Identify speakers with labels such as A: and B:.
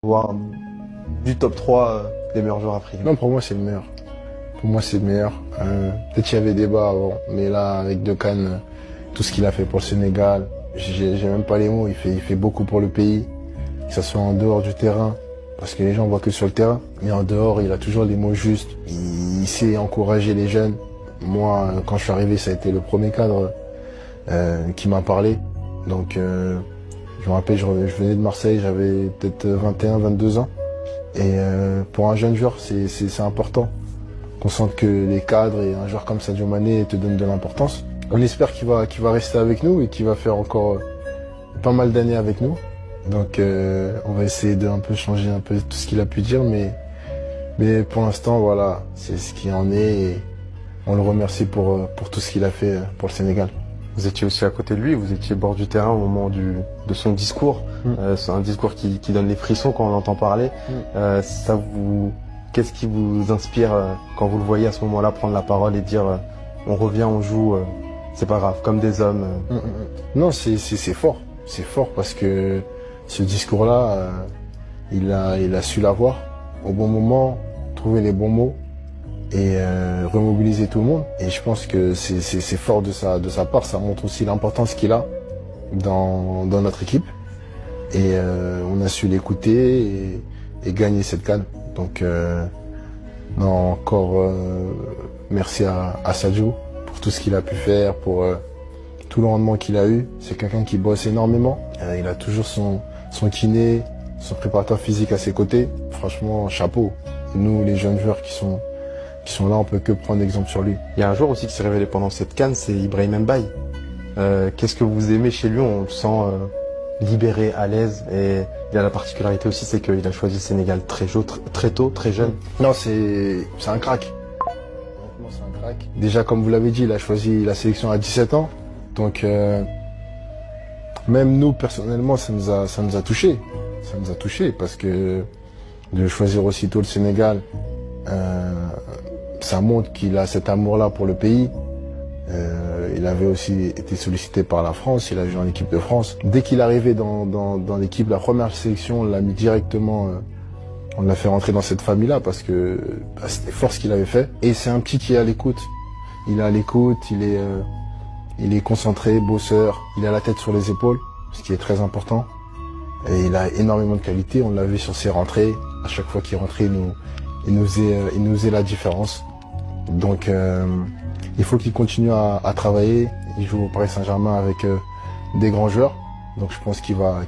A: Voire du top 3 des meilleurs joueurs africains.
B: Non, pour moi, c'est le meilleur. Pour moi, c'est le meilleur. Peut-être qu'il y avait débat avant, mais là, avec De Cannes, tout ce qu'il a fait pour le Sénégal, j'ai même pas les mots. Il fait beaucoup pour le pays, que ce soit en dehors du terrain, parce que les gens voient que sur le terrain. Mais en dehors, il a toujours les mots justes. Il sait encourager les jeunes. Moi, quand je suis arrivé, ça a été le premier cadre qui m'a parlé. Donc, je me rappelle, je venais de Marseille, j'avais peut-être 21, 22 ans. Et pour un jeune joueur, c'est important qu'on sente que les cadres et un joueur comme Sadio Mané te donnent de l'importance. On espère qu'il va rester avec nous et qu'il va faire encore pas mal d'années avec nous. Donc on va essayer de un peu changer un peu tout ce qu'il a pu dire, mais pour l'instant, voilà, c'est ce qui en est et on le remercie pour tout ce qu'il a fait pour le Sénégal.
A: Vous étiez aussi à côté de lui, vous étiez bord du terrain au moment de son discours. C'est un discours qui donne les frissons quand on l'entend parler. Qu'est-ce qui vous inspire quand vous le voyez à ce moment-là prendre la parole et dire on revient, on joue, c'est pas grave, comme des hommes.
B: Non, c'est fort. C'est fort parce que ce discours-là, il a su l'avoir au bon moment, trouver les bons mots et remobiliser tout le monde. Et je pense que c'est fort de sa part. Ça montre aussi l'importance qu'il a dans notre équipe. Et on a su l'écouter et gagner cette CAN. Donc non, encore merci à Sadio pour tout ce qu'il a pu faire, pour tout le rendement qu'il a eu. C'est quelqu'un qui bosse énormément. Il a toujours son kiné, son préparateur physique à ses côtés. Franchement, chapeau. Nous, les jeunes joueurs qui sont là, on peut que prendre exemple sur lui.
A: Il y a un joueur aussi qui s'est révélé pendant cette CAN, c'est Ibrahim Mbaye. Qu'est-ce que vous aimez chez lui? On le sent libéré, à l'aise, et il a la particularité aussi, c'est qu'il a choisi le Sénégal très tôt, très jeune.
B: Non, c'est un crack. C'est un crack. Déjà, comme vous l'avez dit, il a choisi la sélection à 17 ans. Donc, même nous, personnellement, ça nous a touchés. Ça nous a touchés parce que de choisir aussitôt le Sénégal, ça montre qu'il a cet amour-là pour le pays. Il avait aussi été sollicité par la France, il a joué en équipe de France. Dès qu'il est arrivé dans l'équipe, la première sélection, on l'a mis directement, on l'a fait rentrer dans cette famille-là parce que c'était fort ce qu'il avait fait. Et c'est un petit qui est à l'écoute. Il est à l'écoute, il est concentré, bosseur, il a la tête sur les épaules, ce qui est très important. Et il a énormément de qualité, on l'a vu sur ses rentrées. À chaque fois qu'il rentrait, il nous faisait la différence. Donc il faut qu'il continue à travailler. Il joue au Paris Saint-Germain avec des grands joueurs. Donc je pense qu'il va